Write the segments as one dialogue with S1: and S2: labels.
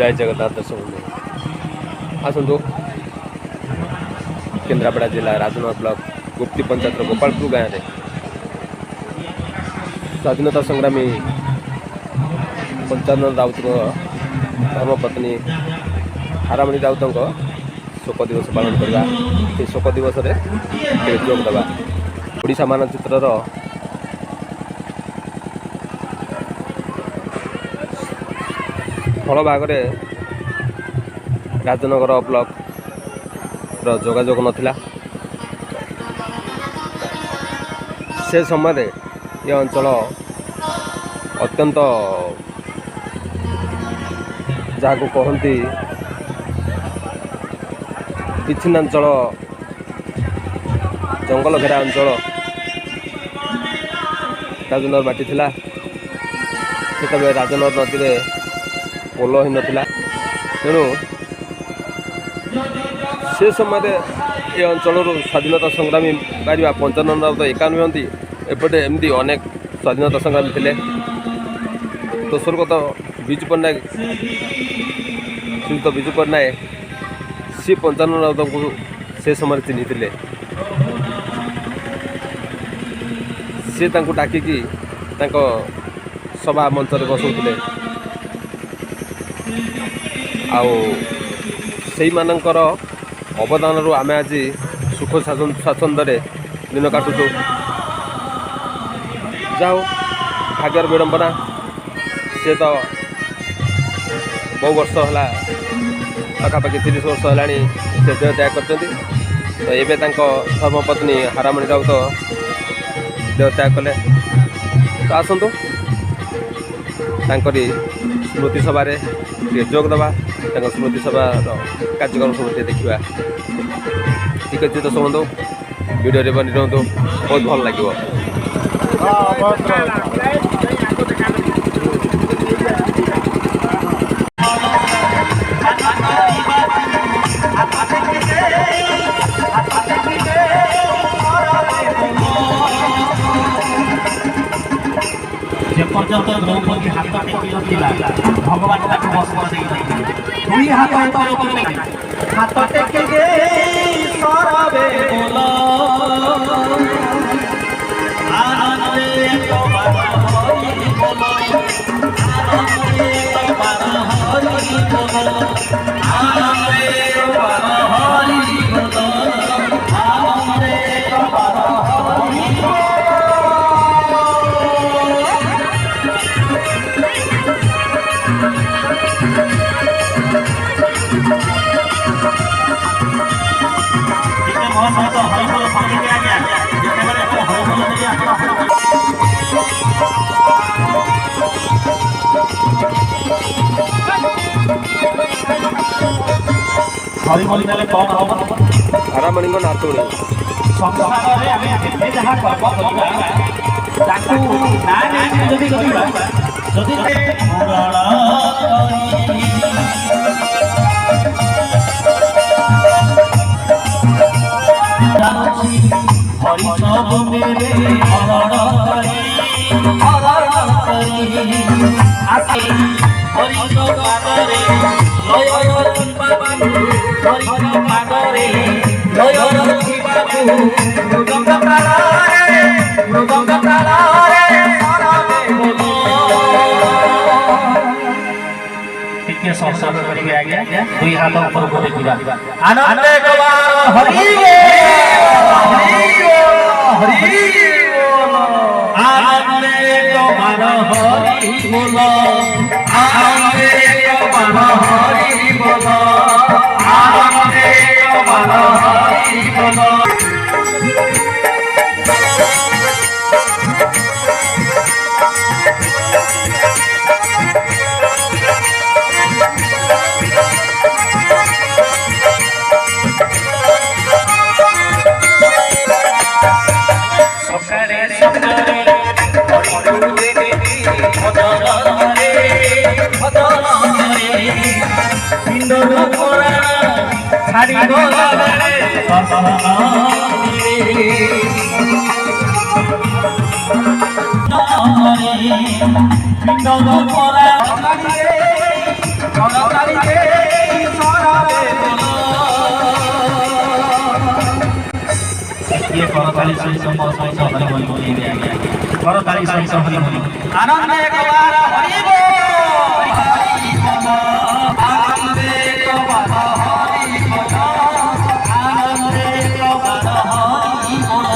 S1: जय जगन्नाथ दर्शक आसतु केन्द्रापड़ा जिला राजनगर ब्लॉक गुप्ती पंचायत गोपालपुर गाँव में स्वाधीनता संग्रामी पंचानन राउत धर्मपत्नी हारामणि राउत शोक दिवस पालन करवा से शोक दिवस जोग देवा ओडिशा मानचित्रर फल भाग राजनगर ब्लॉक जोगाजोग नथिला से समय ये अंचल अत्यंत जहाँ को कहती विच्छिन्नांचल जंगल घेरा अंचल राजनगर माटी थिला से राजनगर नदी में पोल ही नथिला तेणु से समय ये अंचल स्वाधीनता संग्रामी बाहर पंचानन राउत एका नुहति एपटे एमती अनेक स्वाधीनता संग्रामी थे तो स्वर्गत विजु पट्टनायक श्रीयुक्त विजु पट्टनायक सी पंचानन राउत को से समय चिन्ही सी डाकिकी सभा मंच बसौले आईमानकर अवदान आम आज सुख शासन दिन काटुचु जाओ भाग्यर विडंबना सी तो बहु वर्ष है पाखापाखि 30 वर्ष है से देह त्याग कर तो ये धर्मपत्नी हारामणि राउत देह त्याग कले तो आसतु स्मृति सभा जोग देवा स्मृति सभा कार्यक्रम सब देखा ठीक अच्छे तो शुणु वीडियो बनी रुहतु बहुत भल लगे
S2: पर्यंत द्रौपदी हाथ टेकी नथिला भगवान ताको बस कर दुई हाथ हाथ टेकी गे सरबे बोलो आनंदे कबार हरि बोलो आनंदे कबार हरि बोलो आनंदे कबार हरि बोलो आनंदे कबार हरि हरिमणि कौन हम
S1: हारामणि नातुणी
S2: संसार जहाँ कर्म संसार करेंगे आगे दुई हाथ ऊपर को देखिएगा आनंद कबार हरि हरि आनंद कबार हरि बोलो आनंद कबार हरि बोलो आनंद कबार हरि बोलो ছাড়িতে সরাবে ये करताली सहित मो सहित हरि बोल बोलिए करताली सहित हरि बोल आनंद एक बार हरि बोल आनंद एक बार हरि बोल आनंद एक बार हरि बोल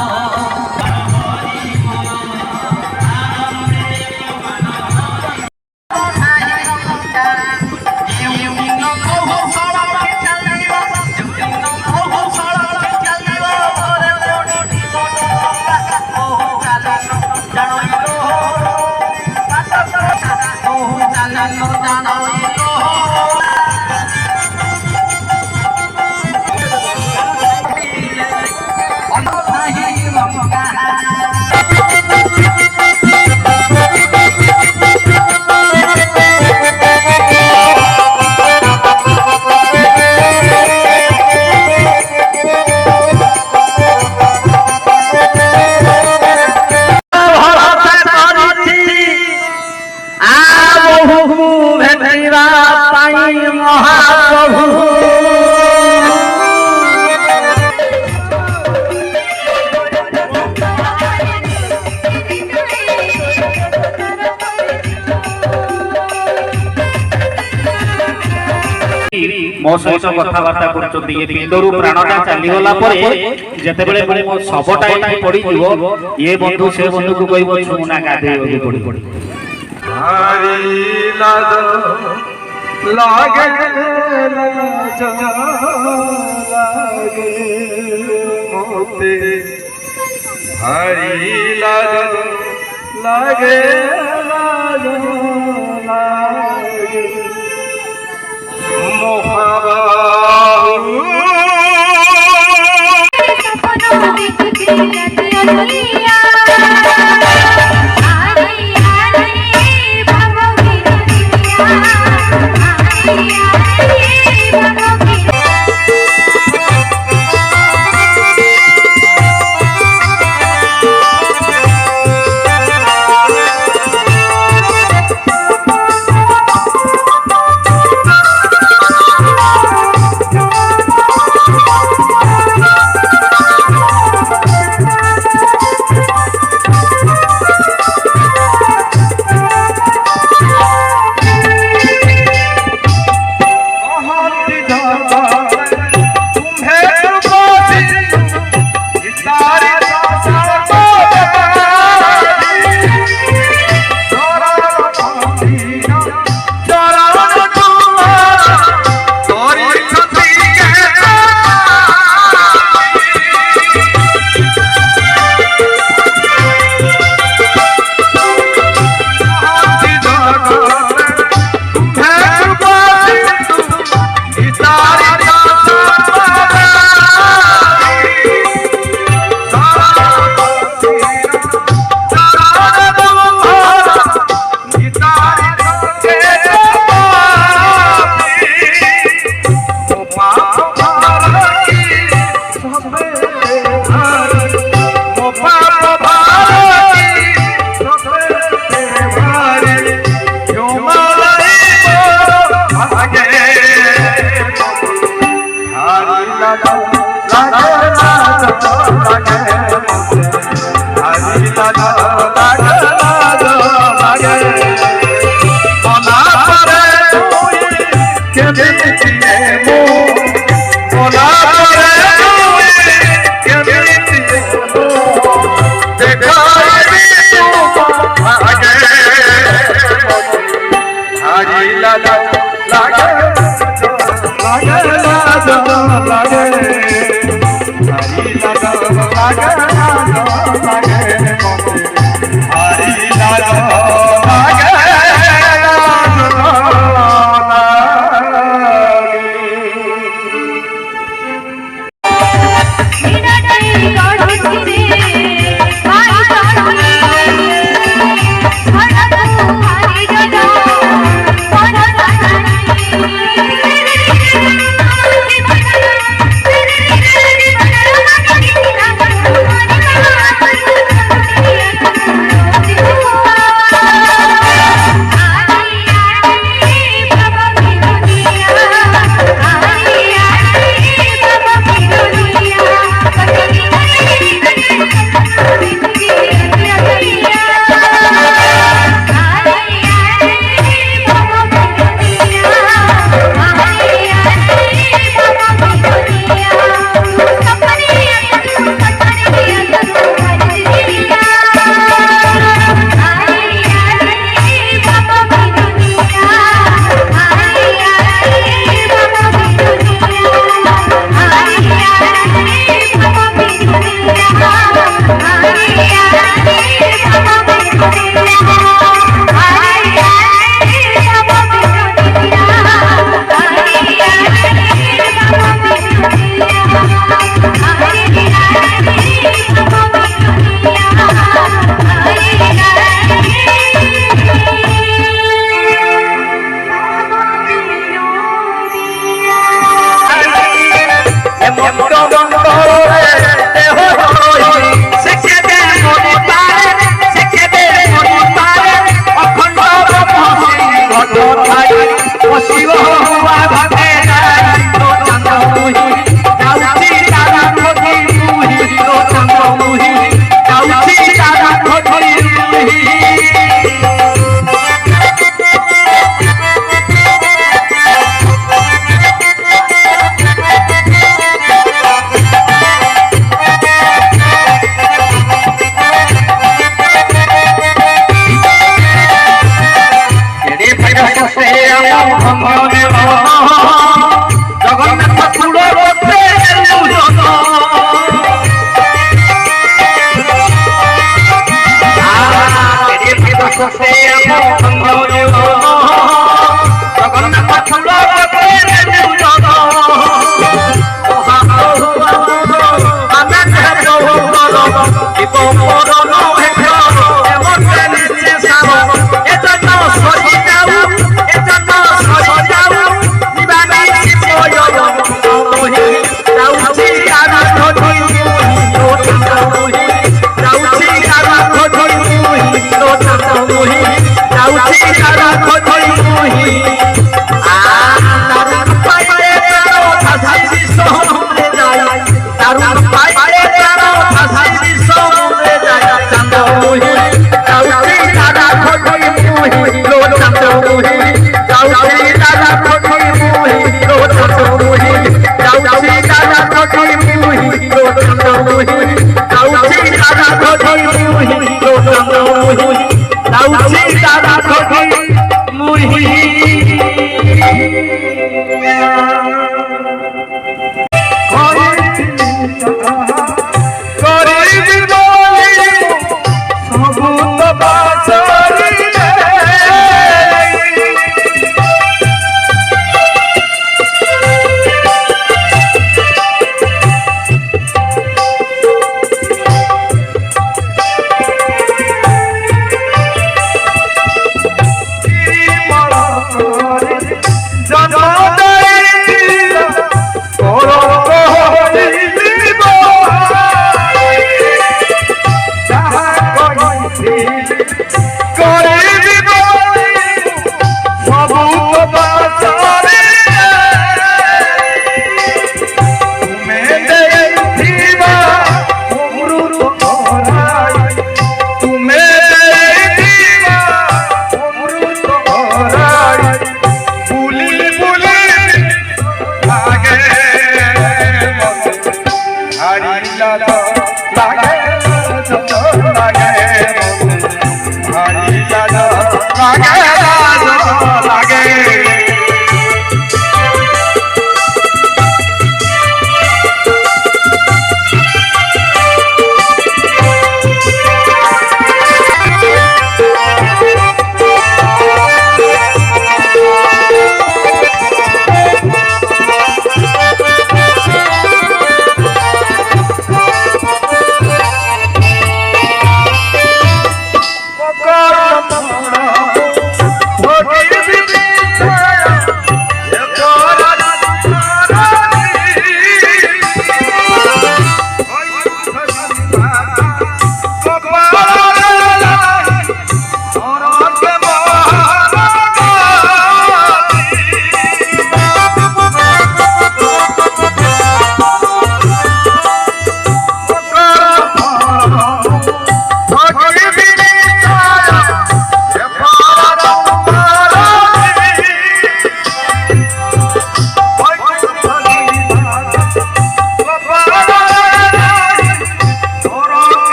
S2: मो सहित कथबार्ता कर पिंडरू प्राणटा चलीगला जितेबले मो शवटा ये पड़ ये बंधु से बंधु को कह छुना गाधे पड़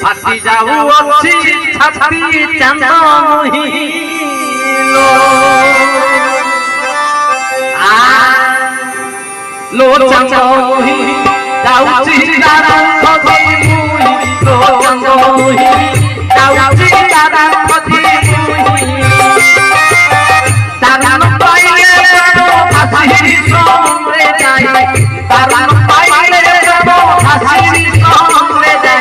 S2: फाटी जाऊ अच्छी छाती चांद मोहिलो लो चांद मोहि जाऊची तारा खदी मुहि लो चांद मोहि जाऊची तारा खदी मुहि तारा न पाइले तो फासी सोमरे जाई तारा न पाइले तो फासी सोमरे जाई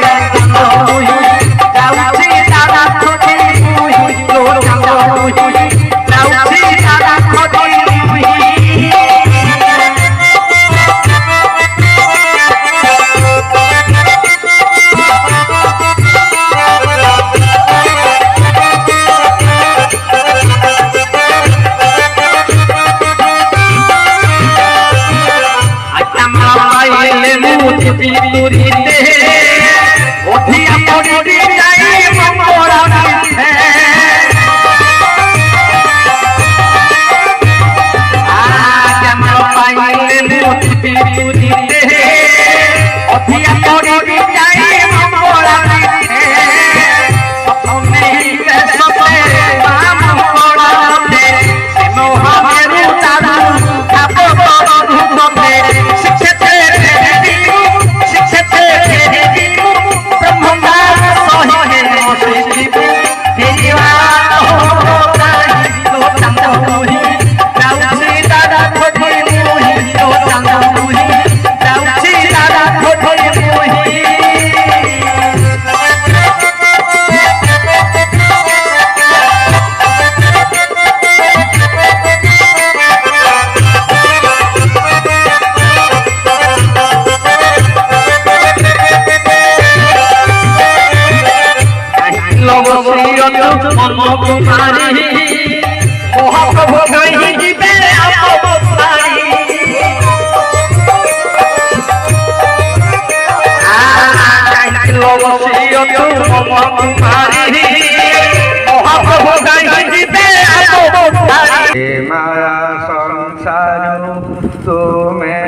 S2: ବସିଅଛୁ ମମ କୁମାରୀ ମହାପ୍ରଭୁ କାହିଁକି ଦେ
S3: हे माया संसार तुमे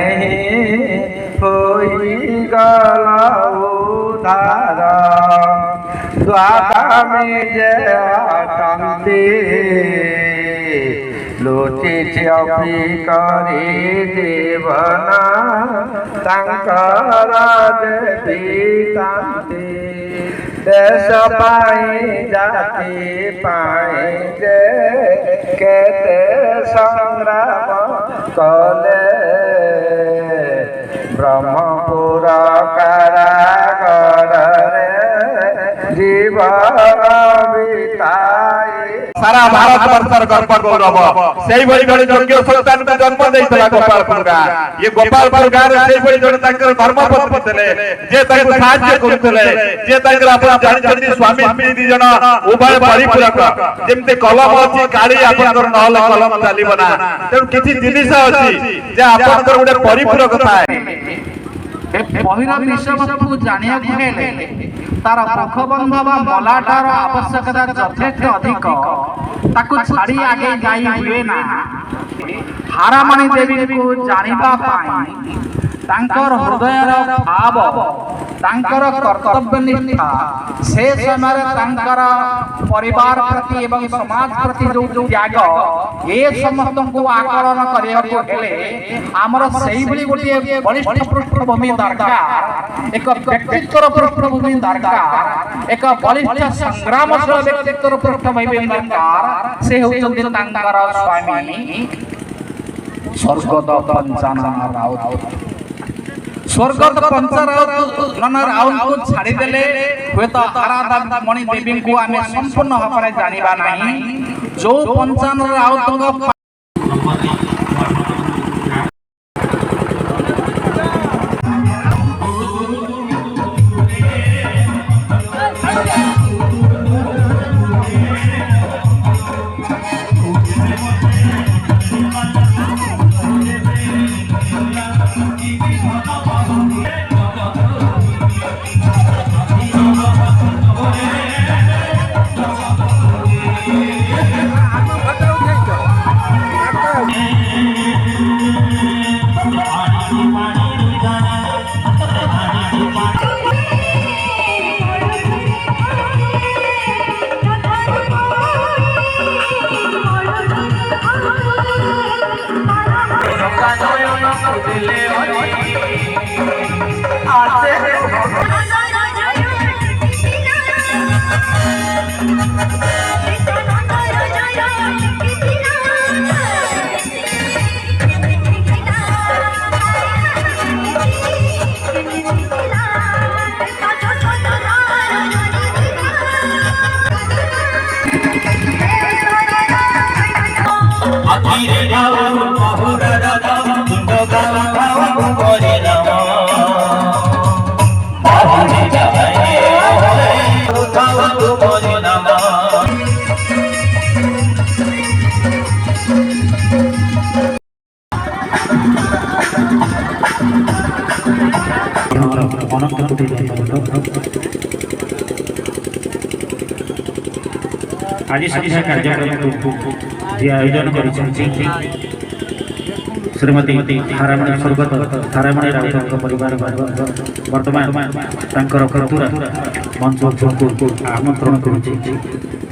S3: होई गला उधार द्वारा में जय शांति लोची छपी करे जीवना शंकर देवी शांति देश पाई जाति पाई जे केते संग्राम कले ब्रह्मपुर कारागार रे जीवन बिताई
S4: सारा भारत वर्षर गर्व गौरव सेही भଳି जड़े योग्य संतान को जन्म देइतला गोपालपुर गाँ ये गोपालपुर गाँ रे सेही भଳି जड़े ताकर धर्मपत्नी थिले जे ताको साहाय्य करथिले जे ताकर आपण जानिछथि स्वामी स्त्री दी जण उभय परिपूरक जेमते कलम अछि काली आपनकर नहले कलम चालिबो ना तेनु किछि जिनिस अछि जे आपनकर उडे परिपूरक थाए
S5: पहिला विषयवस्तु जानिया हेले तार मुखबंध बा मलाटार आवश्यकता यथेष्ट अधिक ताकु छाड़ी आगे जाई हुए ना हारामणि देवी को जानिबा पाई तांकर हृदयर भाव तांकर कर्तव्य निष्ठा से समय तांकर परिवार प्रति एवं समाज प्रति जो त्याग ये समस्त को आकलन करिया को हेले हमर सही भली गोटे बलिष्ठ पृष्ठभूमि दरकार एक व्यक्तित्व पृष्ठभूमि दरकार एक बलिष्ठ संग्रामशील व्यक्तित्व पृष्ठभूमि दरकार से होचंदी तांकर स्वामी स्वर्गद पंचानन राउत स्वर्गद पंचानन राउत को छाड़ी देले हुए तो आराधा मणि देवी को आमे संपूर्ण भाବରେ जानिबा नाही जो पंचानन राउत
S2: आज संध्या कार्यक्रम आयोजन कर श्रीमती हारामणि स्वर्गत हारामणि राउत परिवार वर्तमान तांकर कतुरा मंच को आमंत्रण करुछि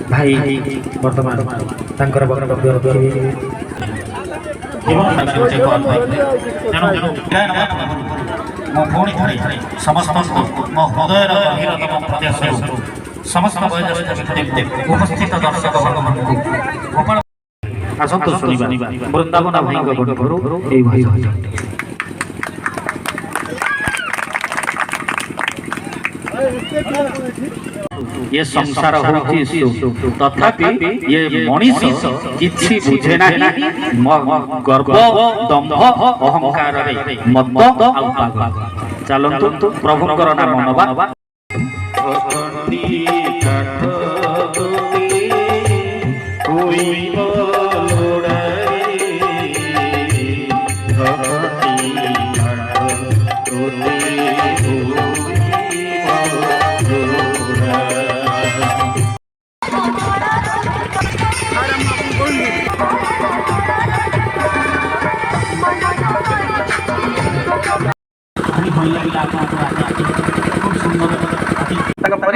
S2: भाई वर्तमान तांकर वक्तव्य रखिबे मो भौणी समस्त मो हृदयर गभीरतम प्रदेश समस्त वयोज्येष्ठ उपस्थित दर्शक भगवान आसंत शुणिबा वृंदावन भाई गणपुर ए भाई ये संसार होची तथापि ये मनीष किछि बुझे नाही गर्व दंभ अहंकार रे मत आउ पागल चलंतु प्रभुकर नाम नबा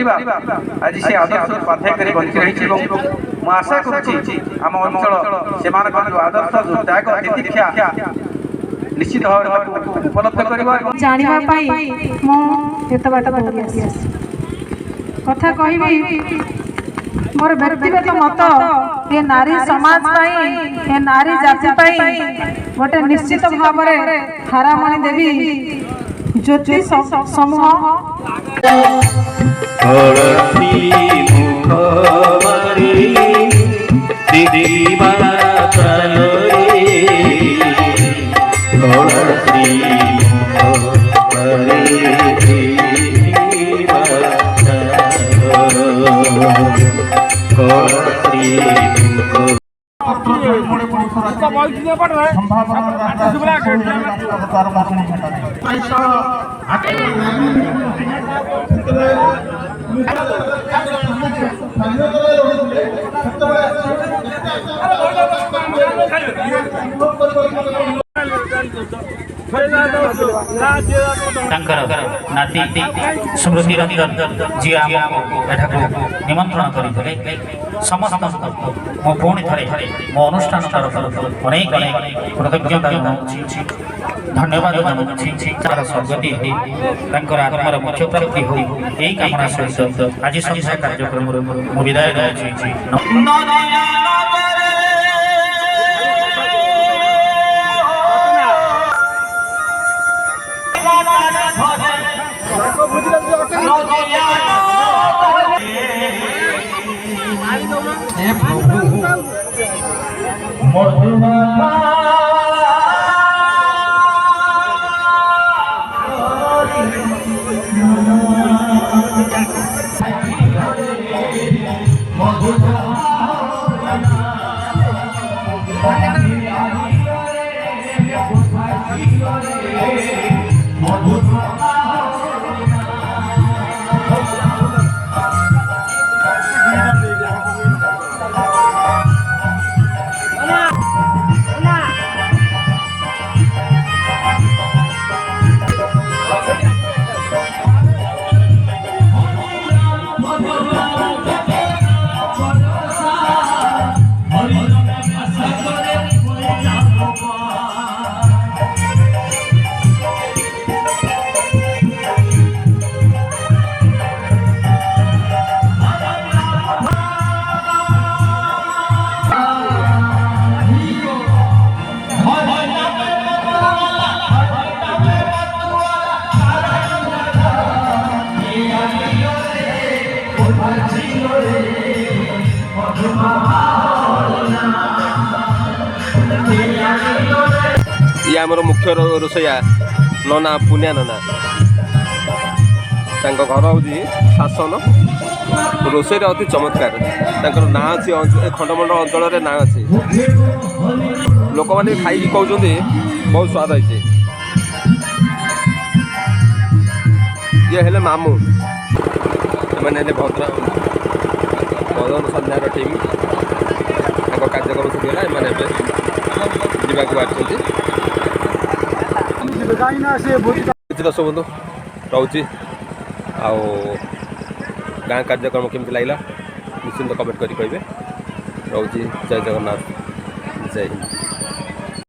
S3: କରିବା ଆଜି ସେ ଆଦର୍ଶ ବାଧ୍ୟ କରି ବଞ୍ଚି ରହିଛି ଏବଂ ମୁଁ ଆଶା କରୁଛି ଆମ ଅଞ୍ଚଳ ସେମାନଙ୍କର ଯେଉଁ ଆଦର୍ଶ ଯେଉଁ ତ୍ୟାଗ ତିତିକ୍ଷା ନିଶ୍ଚିତ ଭାବରେ ତାକୁ ଉପଲବ୍ଧ କରିବ ଏବଂ
S6: ଜାଣିବା ପାଇଁ ମୁଁ ଏତେ ବାଟ ଦୌଡ଼ି ଆସିଛି। କଥା କହିବି ମୋର ବ୍ୟକ୍ତିଗତ ମତ ଏ ନାରୀ ସମାଜ ପାଇଁ ଏ ନାରୀ ଜାତି ପାଇଁ ଗୋଟେ ନିଶ୍ଚିତ ଭାବରେ ହାରାମଣି ଦେବୀ ଜ୍ୟୋତି ସମୂହ
S2: नाती स्मृति रंजन जी आमको एठाको निमंत्रण करते समस्त मो पुणी थे मो अनुष्ठान तरफ अनेक अनेक कृतज्ञता जनाऊँ धन्यवाद जनाऊँ स्वर्गति आत्मार मोक्ष प्राप्ति हो यही कामना सहित आज संध्या कार्यक्रम विदाय दूसरी।
S1: ये आमर मुख्य रोसैया नना पुनिया नना घर हूँ शासन रोसई अति चमत्कार ना अच्छी खंडमंडल अंचल ना अच्छी लोक मैंने खाई कहते बहुत स्वाद है ये हेले मामू मैंने भजन संध्यार टीम कार्यक्रम सरीगला एम दर्शक बंधु रोचे गाँ कार्यक्रम केमती लगला निश्चिंत कमेंट करें रोचे जय जगन्नाथ जय हिंद।